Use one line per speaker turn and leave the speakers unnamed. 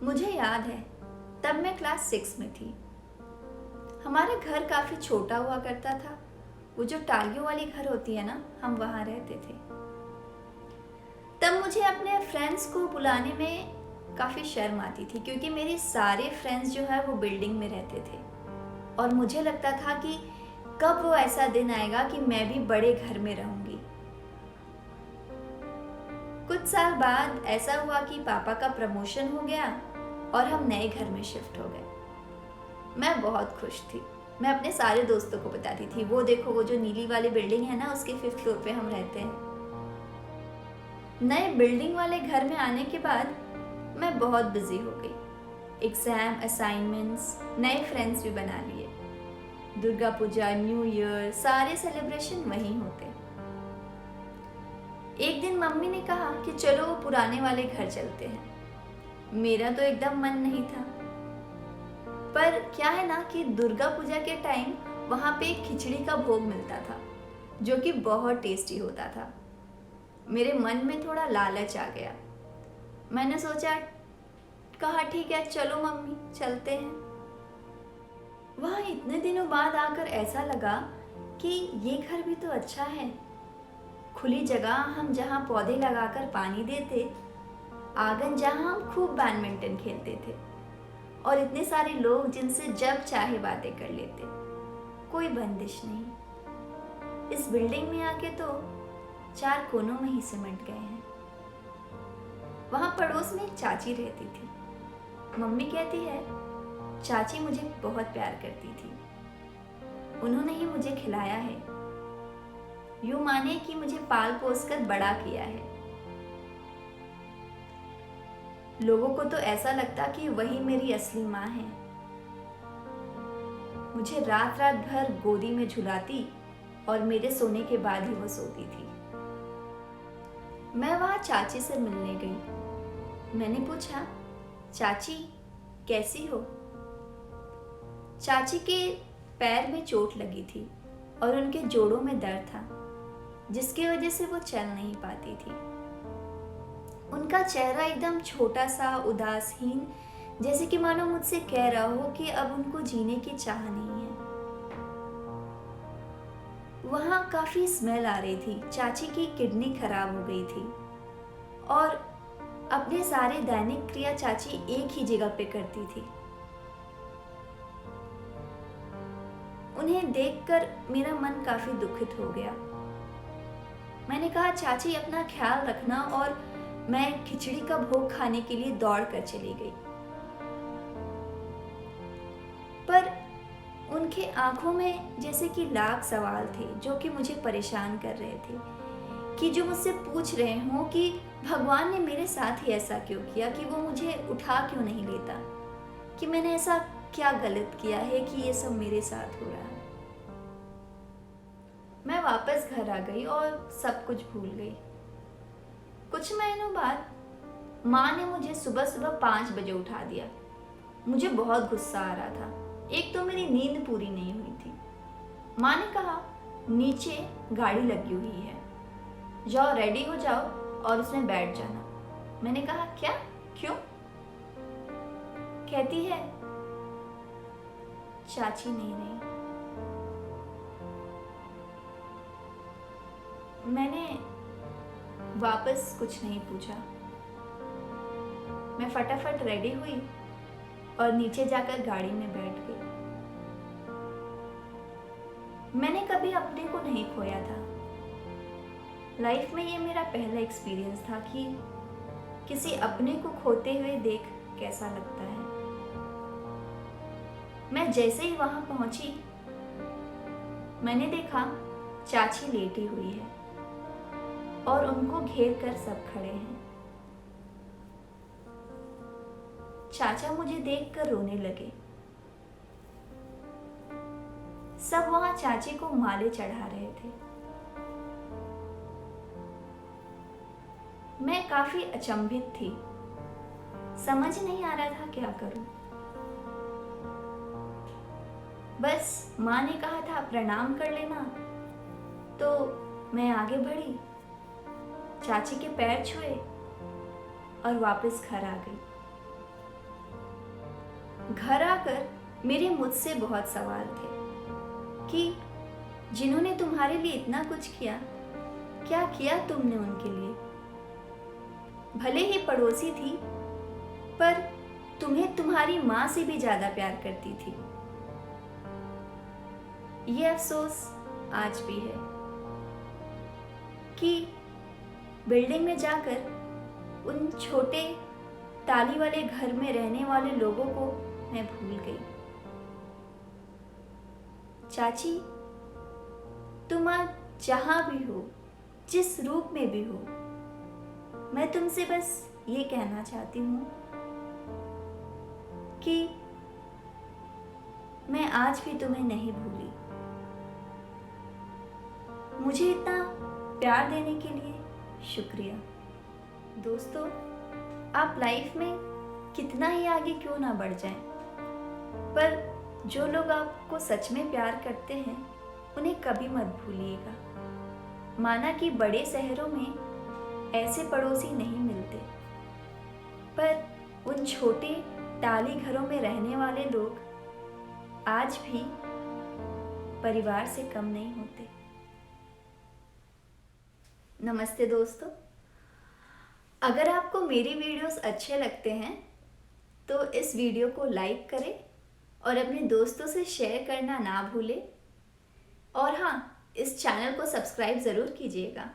मुझे याद है, तब मैं क्लास 6 में थी। हमारा घर काफ़ी छोटा हुआ करता था। वो जो टालियों वाली घर होती है ना, हम वहाँ रहते थे। तब मुझे अपने फ्रेंड्स को बुलाने में काफ़ी शर्म आती थी, क्योंकि मेरे सारे फ्रेंड्स जो है वो बिल्डिंग में रहते थे और मुझे लगता था कि कब वो ऐसा दिन आएगा कि मैं भी बड़े घर में रहूँगी। कुछ साल बाद ऐसा हुआ कि पापा का प्रमोशन हो गया और हम नए घर में शिफ्ट हो गए। मैं बहुत खुश थी। मैं अपने सारे दोस्तों को बताती थी, वो देखो वो जो नीली वाली बिल्डिंग है ना, उसके 5th फ्लोर पे हम रहते हैं। नए बिल्डिंग वाले घर में आने के बाद मैं बहुत बिजी हो गई। एग्जाम, असाइनमेंट्स, नए फ्रेंड्स भी बना लिए। दुर्गा पूजा, न्यू ईयर, सारे सेलिब्रेशन वहीं होते। एक दिन मम्मी ने कहा कि चलो पुराने वाले घर चलते हैं। मेरा तो एकदम मन नहीं था, पर क्या है ना कि दुर्गा पूजा के टाइम वहाँ पे खिचड़ी का भोग मिलता था, जो कि बहुत टेस्टी होता था। मेरे मन में थोड़ा लालच आ गया। मैंने कहा ठीक है चलो मम्मी चलते हैं। वहाँ इतने दिनों बाद आकर ऐसा लगा कि ये घर भी तो अच्छा है। खुली जगह, हम जहाँ पौधे लगाकर पानी देते, आंगन जहाँ हम खूब बैडमिंटन खेलते थे, और इतने सारे लोग जिनसे जब चाहे बातें कर लेते, कोई बंदिश नहीं। इस बिल्डिंग में आके तो 4 कोनों में ही सिमट गए हैं। वहाँ पड़ोस में एक चाची रहती थी। मम्मी कहती है चाची मुझे बहुत प्यार करती थी। उन्होंने ही मुझे खिलाया है, यूं माने कि मुझे पाल पोस कर बड़ा किया है। लोगों को तो ऐसा लगता कि वही मेरी असली माँ है। मुझे रात रात भर गोदी में झुलाती और मेरे सोने के बाद ही वो सोती थी। मैं वहाँ चाची से मिलने गई। मैंने पूछा, चाची कैसी हो? चाची के पैर में चोट लगी थी और उनके जोड़ों में दर्द था, जिसकी वजह से वो चल नहीं पाती थी। उनका चेहरा एकदम छोटा सा, उदासहीन, जैसे कि मानो मुझसे कह रहा हो कि अब उनको जीने की चाह नहीं है। वहाँ काफी स्मेल आ रही थी। चाची की किडनी खराब हो गई थी और अपने सारे दैनिक क्रिया चाची एक ही जगह पे करती थी। उन्हें देखकर मेरा मन काफी दुखित हो गया। मैंने कहा चाची अपना ख्याल रखना, और मैं खिचड़ी का भोग खाने के लिए दौड़ कर चली गई। पर उनके आंखों में जैसे कि लाख सवाल थे जो कि मुझे परेशान कर रहे थे, कि जो मुझसे पूछ रहे हों कि भगवान ने मेरे साथ ही ऐसा क्यों किया, कि वो मुझे उठा क्यों नहीं लेता, कि मैंने ऐसा क्या गलत किया है कि ये सब मेरे साथ हो रहा है। मैं वापस घर आ गई और सब कुछ भूल गई। कुछ महीनों बाद माँ ने मुझे सुबह सुबह 5 बजे उठा दिया। मुझे बहुत गुस्सा आ रहा था। एक तो मेरी नींद पूरी नहीं हुई थी। माँ ने कहा नीचे गाड़ी लगी हुई है, जाओ रेडी हो जाओ और उसमें बैठ जाना। मैंने कहा क्या, क्यों? कहती है चाची नहीं रही। मैंने वापस कुछ नहीं पूछा। मैं फटाफट रेडी हुई और नीचे जाकर गाड़ी में बैठ गई। मैंने कभी अपने को नहीं खोया था। लाइफ में ये मेरा पहला एक्सपीरियंस था कि किसी अपने को खोते हुए देख कैसा लगता है। मैं जैसे ही वहां पहुंची, मैंने देखा चाची लेटी हुई है और उनको घेर कर सब खड़े हैं। चाचा मुझे देखकर रोने लगे। सब वहां चाची को माले चढ़ा रहे थे। मैं काफी अचंभित थी, समझ नहीं आ रहा था क्या करूं। बस माँ ने कहा था प्रणाम कर लेना, तो मैं आगे बढ़ी, चाची के पैर छुए और वापस घर आ गई। घर आकर मेरे मुझसे बहुत सवाल थे कि जिन्होंने तुम्हारे लिए इतना कुछ किया, क्या किया तुमने उनके लिए? भले ही पड़ोसी थी, पर तुम्हें तुम्हारी माँ से भी ज्यादा प्यार करती थी। ये अफसोस आज भी है कि बिल्डिंग में जाकर उन छोटे टाली वाले घर में रहने वाले लोगों को मैं भूल गई। चाची, तुम आज जहां भी हो, जिस रूप में भी हो, मैं तुमसे बस ये कहना चाहती हूँ कि मैं आज भी तुम्हें नहीं भूली। मुझे इतना प्यार देने के लिए शुक्रिया। दोस्तों, आप लाइफ में कितना ही आगे क्यों ना बढ़ जाएं, पर जो लोग आपको सच में प्यार करते हैं उन्हें कभी मत भूलिएगा। माना कि बड़े शहरों में ऐसे पड़ोसी नहीं मिलते, पर उन छोटे टाली घरों में रहने वाले लोग आज भी परिवार से कम नहीं होते। नमस्ते दोस्तों, अगर आपको मेरी वीडियोस अच्छे लगते हैं तो इस वीडियो को लाइक करें और अपने दोस्तों से शेयर करना ना भूलें। और हाँ, इस चैनल को सब्सक्राइब ज़रूर कीजिएगा।